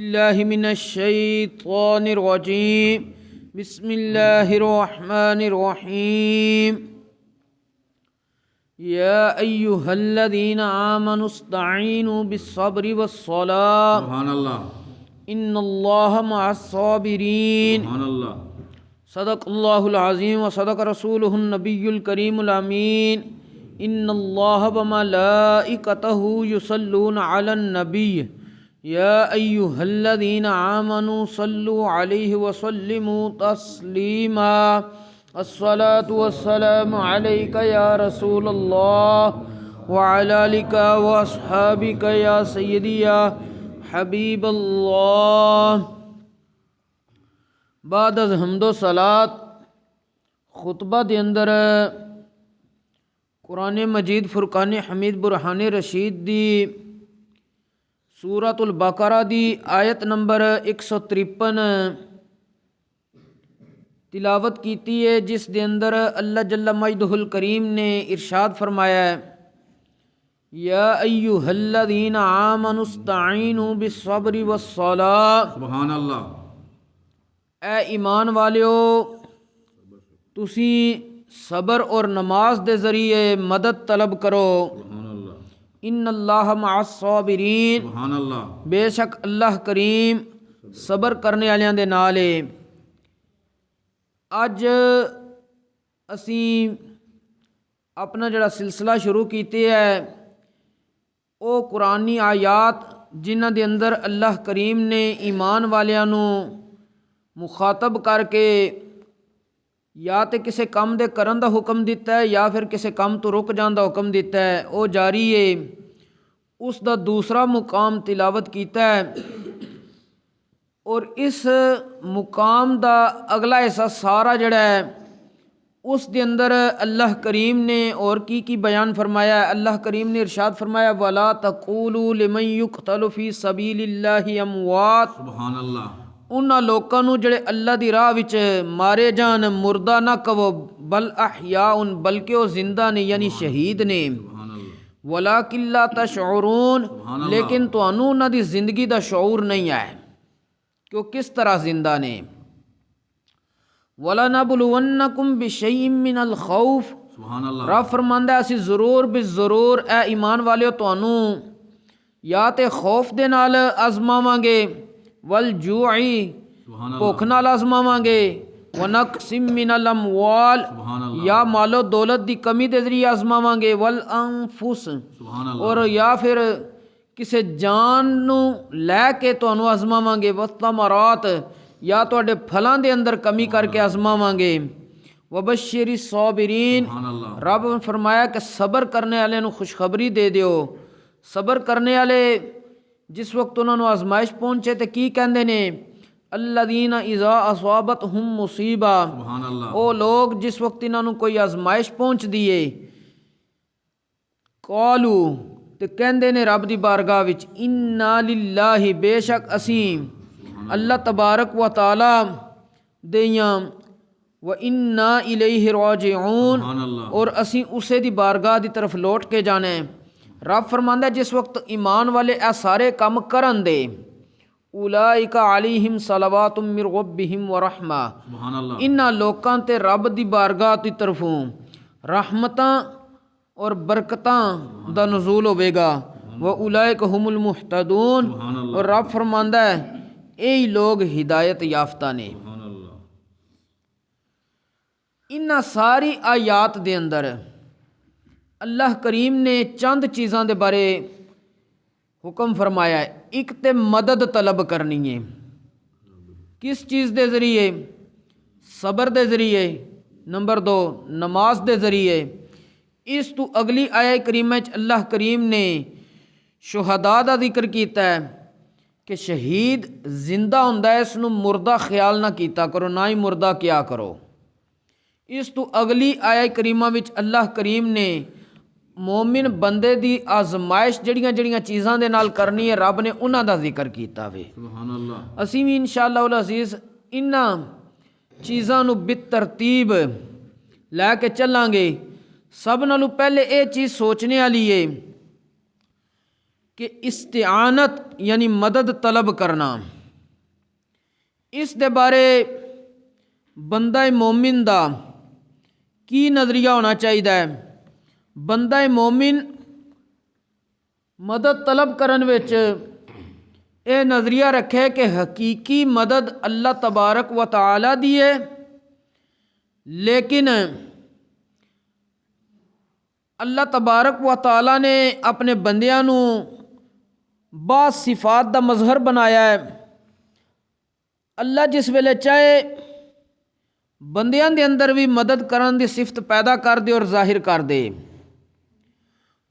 بالله من الشيطان الرجيم بسم الله الرحمن الرحيم يا أيها الذين آمنوا استعينوا بالصبر والصلاة سبحان اللہ إن الله مع الصابرين سبحان اللہ صدق الله العظيم وصدق رسوله النبي الكريم الأمين إن الله وملائكته يصلون على النبي يا أيها الذين آمنوا صلوا عليه وسلموا تسليما الصلاة والسلام عليك يا رسول الله وعلى آلك وأصحابك يا سيدي يا حبيب الله بعد از حمد و صلات خطبہ دے اندر قرآن مجید فرقان حمید برہان رشید دی سورۃ البقرہ دی آیت نمبر 153 تلاوت کیتی ہے، جس دے اندر اللہ جل مجدہ الکریم نے ارشاد فرمایا ہے یا ایھا الذین آمنوا استعینوا بالصبر والصلاۃ سبحان اللہ اے ایمان والیو تسی صبر اور نماز دے ذریعے مدد طلب کرو۔ سبحان اللہ ان اللہ مع الصابرین، سبحان اللہ بے شک اللہ کریم صبر کرنے والیاں دے نال ہے۔ اج اسی اپنا جڑا سلسلہ شروع کیتے ہے او قرآنی آیات جنہ دے اندر اللہ کریم نے ایمان والیاں نو مخاطب کر کے یا تے کسے کام دے کرن دا حکم دیتا ہے یا پھر کسے کام تو رک جان دا حکم دیتا ہے، او جاری ہے۔ اس دا دوسرا مقام تلاوت کیتا ہے اور اس مقام دا اگلا حصہ سارا جڑا ہے اس دے اندر اللہ کریم نے اور کی بیان فرمایا ہے۔ اللہ کریم نے ارشاد فرمایا وَلَا تَقُولُوا لِمَن يُقْتَلُ فِي سَبِيلِ اللَّهِ أَمْوَاتٌ، سبحان اللہ انہاں لوکاں نو جڑے اللہ دی راہ وچ مارے جان مردہ نہ کہو، بل احیاء بلکہ وہ زندہ نے یعنی شہید نے، سبحان اللہ وَلَٰكِن لَا تَشْعُرُونَ سبحان اللہ لیکن تانوں انہاں دی زندگی دا شعور نہیں ہے کہ وہ کس طرح زندہ نے۔ وَلَنَبْلُوَنَّكُمْ بِشَيْءٍ مِّنَ الْخَوْفِ، سبحان اللہ رب فرماندا ہے اسی ضرور ضرور اے ایمان والیو تانوں یا تے خوف دے نال آزماواں گے، والجوع سبحان بھوک اللہ نال آزماواں گے، ونقص من الاموال سبحان اللہ یا مال و دولت دی کمی دے ذریعے آزماواں گے، والانفس سبحان اللہ اور یا پھر کسے جان نو لے کے تانوں آزماواں گے، والثمرات یا تواڈے پھلاں دے اندر کمی کر کے آزماواں گے، وبشر الصابرین، سبحان اللہ رب نے فرمایا کہ صبر کرنے والے نو خوشخبری دے دیو۔ صبر کرنے والے جس وقت انہوں نے آزمائش پہنچے تے کی کہندے نے الذین اذا اصابتہم مصیبہ، سبحان اللہ او لوگ جس وقت انہوں نے کوئی آزمائش پہنچ دیے، قالو تے کہندے نے رب دی بارگاہ وچ انا للہ بے شک اسیں اللہ تبارک و تعالی دیاں و انا الیہ راجعون سبحان اللہ اور اسیں اسے دی بارگاہ دی طرف لوٹ کے جانے۔ رب فرماندا ہے جس وقت ایمان والے اے سارے کام کرن دے اولئک علیہم صلوات من ربہم ورحمہ، سبحان اللہ انہاں لوکاں تے رب دی بارگاہ دی طرفوں رحمتاں اور برکتاں دا نزول ہوے گا، واولئک هم المہتدون سبحان اللہ اور رب فرماندا ہے اے لوگ ہدایت یافتہ نے۔ سبحان اللہ انہاں ساری آیات دے اندر اللہ کریم نے چند چیزاں دے بارے حکم فرمایا ہے۔ ایک تے مدد طلب کرنی ہے، کس چیز دے ذریعے؟ صبر دے ذریعے۔ نمبر 2 نماز دے ذریعے۔ اس تو اگلی آیہ کریمہ وچ اللہ کریم نے شہداء دا ذکر کیتا ہے کہ شہید زندہ ہوندا ہے، اس نو مردہ خیال نہ کیتا کرو، نہ ہی مردہ کیا کرو۔ اس تو اگلی آیہ کریمہ وچ اللہ کریم نے مومن بندے دی آزمائش جڑیاں جڑیاں چیزاں دے نال کرنی ہے رب نے انہاں دا ذکر کیتا وے۔ سبحان اللہ اسی بھی انشاءاللہ العزیز انہاں چیزاں نو بترتیب لے کے چلیں گے۔ سب نالوں پہلے یہ چیز سوچنے والی ہے کہ استعانت یعنی مدد طلب کرنا، اس دے بارے بندہ مومن دا کی نظریہ ہونا چاہیے؟ بندہ مومن مدد طلب کرن وچ اے نظریہ رکھے کہ حقیقی مدد اللہ تبارک و تعالی دی ہے، لیکن اللہ تبارک و تعالی نے اپنے بندیاں نو بعض صفات دا مظہر بنایا ہے۔ اللہ جس ویلے چاہے بندیاں دے اندر بھی مدد کرن دی صفت پیدا کر دے اور ظاہر کر دے،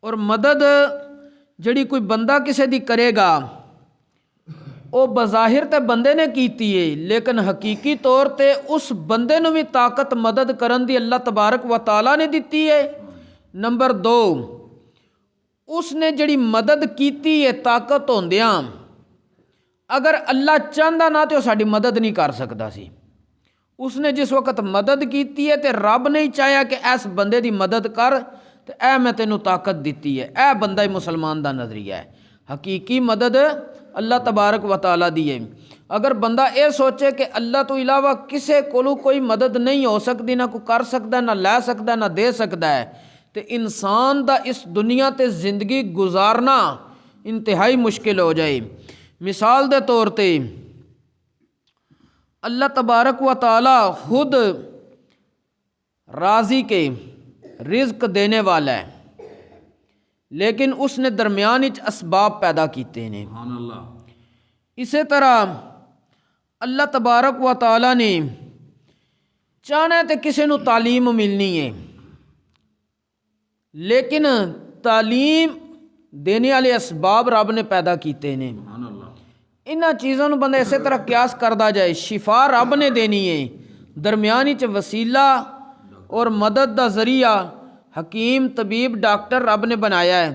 اور مدد جڑی کوئی بندہ کسے دی کرے گا وہ بظاہر تے بندے نے کیتی ہے، لیکن حقیقی طور تے اس بندے نو بھی طاقت مدد کرن دی اللہ تبارک و تعالی نے دیتی ہے۔ نمبر 2، اس نے جڑی مدد کیتی ہے طاقت ہوندیاں، اگر اللہ چاہندا نہ تے وہ ساڈی مدد نہیں کر سکدا سی۔ اس نے جس وقت مدد کیتی ہے تے رب نے چاہیا کہ اس بندے دی مدد کر تے اے میں تینوں طاقت دیتی ہے۔ اے بندہ مسلمان دا نظریہ ہے۔ حقیقی مدد اللہ تبارک و تعالی دی ہے۔ اگر بندہ اے سوچے کہ اللہ تو علاوہ کسے کولو کوئی مدد نہیں ہو سکتی، نہ کوئی کر سکتا، نہ لے سکتا، نہ دے سکتا ہے، تے انسان دا اس دنیا تے زندگی گزارنا انتہائی مشکل ہو جائے۔ مثال دے طور تے اللہ تبارک و تعالی خود راضی کے رزق دینے والا ہے، لیکن اس نے درمیان وچ اسباب پیدا کیتے ہیں۔ سبحان اللہ۔ اسی طرح اللہ تبارک و تعالی نے چاہنا ہے تے کسی نو تعلیم ملنی ہے، لیکن تعلیم دینے والے اسباب رب نے پیدا کیتے ہیں۔ سبحان اللہ۔ انہاں چیزوں نو بندہ اسی طرح قیاس کردا جائے۔ شفا رب نے دینی ہے، درمیان وچ وسیلہ اور مدد دا ذریعہ حکیم، طبیب، ڈاکٹر رب نے بنایا ہے۔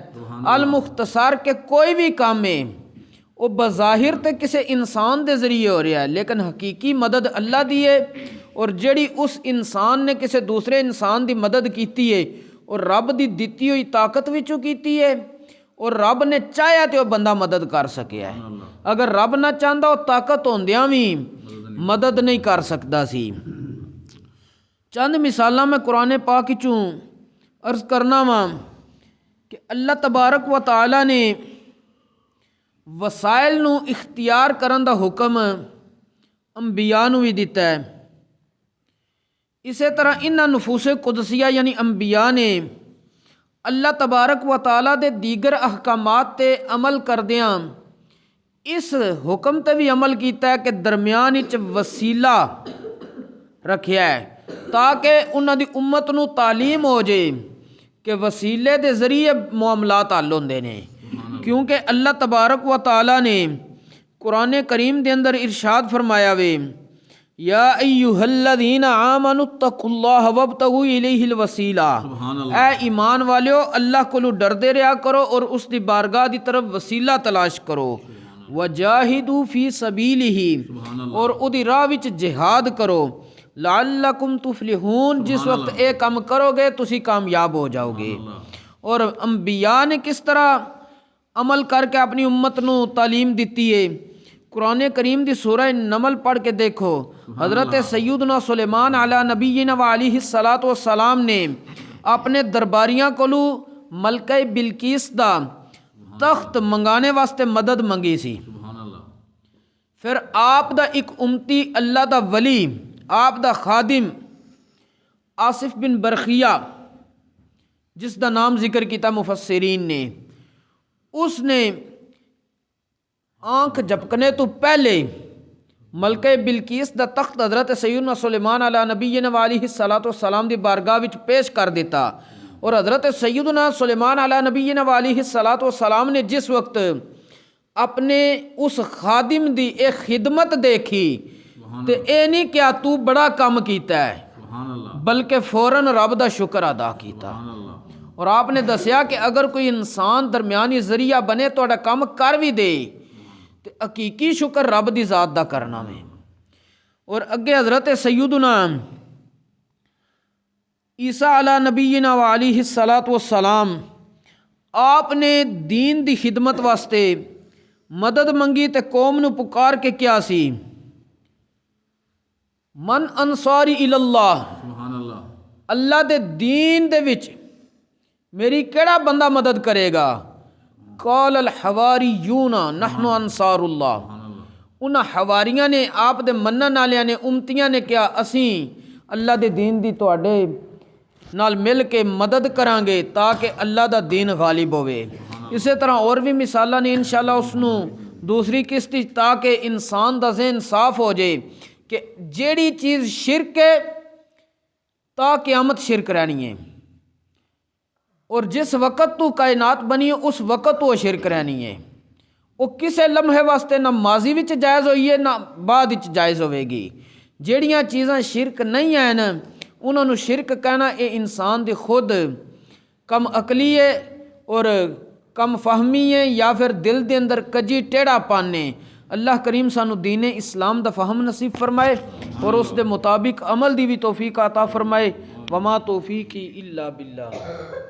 المختصر کہ کوئی بھی کام ہے وہ بظاہر تے کسی انسان دے ذریعے ہو رہا ہے، لیکن حقیقی مدد اللہ دی ہے، اور جڑی اس انسان نے کسی دوسرے انسان دی مدد کیتی ہے اور رب دی دتی ہوئی طاقت وچوں کیتی ہے، اور رب نے چاہیا تے وہ بندہ مدد کر سکیا ہے۔ اگر رب نہ چاہندا وہ طاقت ہوندیاں بھی مدد نہیں کر سکدا سی۔ چند مثالاں میں قرآن پاک چوں عرض کرنا وا کہ اللہ تبارک و تعالی نے وسائل نو اختیار کرن دا حکم انبیاء نو بھی دیتا ہے۔ اسی طرح انہاں نفوس قدسیہ یعنی انبیاء نے اللہ تبارک و تعالی دے دیگر احکامات تے عمل کردیاں اس حکم تے بھی عمل کیتا ہے کہ درمیان وچ وسیلہ رکھیا ہے تاکہ انہاں دی امت نو تعلیم ہو جائے کہ وسیلے دے ذریعے معاملات حل ہوندے نے۔ کیونکہ اللہ تبارک و تعالی نے قرآن کریم دے اندر ارشاد فرمایا وے، یا ایھا الذین آمنوا اتقوا اللہ وابتغوا الیہ الوسیلہ، اے ایمان والو اللہ کولو ڈردے رہا کرو اور اس دی بارگاہ دی طرف وسیلہ تلاش کرو، وجاہدوا فی سبیلہ، اور اودی راہ وچ جہاد کرو، لعلکم تفلحون، جس وقت اے کام کرو گے تسی کامیاب ہو جاؤ گے۔ اور انبیاء نے کس طرح عمل کر کے اپنی امت نو تعلیم دیتی ہے، قرآن کریم دی سورہ نمل پڑھ کے دیکھو۔ حضرت سیدنا سلیمان علی نبینا و علیہ الصلاۃ والسلام نے اپنے درباریاں کولو ملکہ بلقیس دا تخت منگانے واسطے مدد منگی سی۔ پھر آپ دا ایک امتی اللہ دا ولی، آپ دا خادم آصف بن برخیہ، جس دا نام ذکر کیتا مفسرین نے، اس نے آنکھ جھپکنے تو پہلے ملکہ بلقیس دا تخت حضرت سیدنا سلیمان علی نبینا و علیہ الصلاۃ والسلام دی بارگاہ وچ پیش کر دیتا، اور حضرت سیدنا سلیمان علی نبینا و علیہ الصلاۃ والسلام نے جس وقت اپنے اس خادم دی ایک خدمت دیکھی تے اے نہیں کیا تو بڑا کام کیتا ہے، بلکہ فوراً رب دا شکر ادا کیتا، اور آپ نے دسیا کہ اگر کوئی انسان درمیانی ذریعہ بنے تو اڑا کام کر بھی دے تے حقیقی شکر رب دی ذات دا کرنا میں۔ اور اگے حضرت سیدنا عیسیٰ علی نبینا و علیہ الصلاۃ والسلام آپ نے دین دی خدمت واسطے مدد منگی تے قوم نو پکار کے کیا سی من انصاری اللہ سبحان اللہ اللہ دے دین دے وچ میری کیڑا بندہ مدد کرے گا قال الحواریون نحن انصار اللہ سبحان اللہ انہاں حواریاں نے آپ دے منن والیاں نے امتیاں نے کیا اسیں اللہ دے دین دی تواڈے نال مل کے مدد کران گے تاکہ اللہ دا دین غالب ہوئے اسی طرح اور بھی مثالاں نے انشاءاللہ اس نو دوسری قسط تاکہ انسان دا ذہن صاف ہو جائے کہ جیڑی چیز شرک ہے تا قیامت شرک رہنی ہے اور جس وقت تو کائنات بنی ہے اس وقت وہ شرک رہنی ہے وہ کسے لمحے واسطے نہ ماضی وچ جائز ہوئی ہے نہ بعد وچ جائز ہوے گی جیڑیاں چیزاں شرک نہیں ہیں نا انہوں نے شرک کہنا اے انسان دی خود کم عقلی ہے اور کم فہمی ہے یا پھر دل دے اندر کجی ٹیڑھا پانے اللہ کریم سانو دین اسلام دا فہم نصیب فرمائے اور اس دے مطابق عمل دی بھی توفیق عطا فرمائے وما توفیقی الا باللہ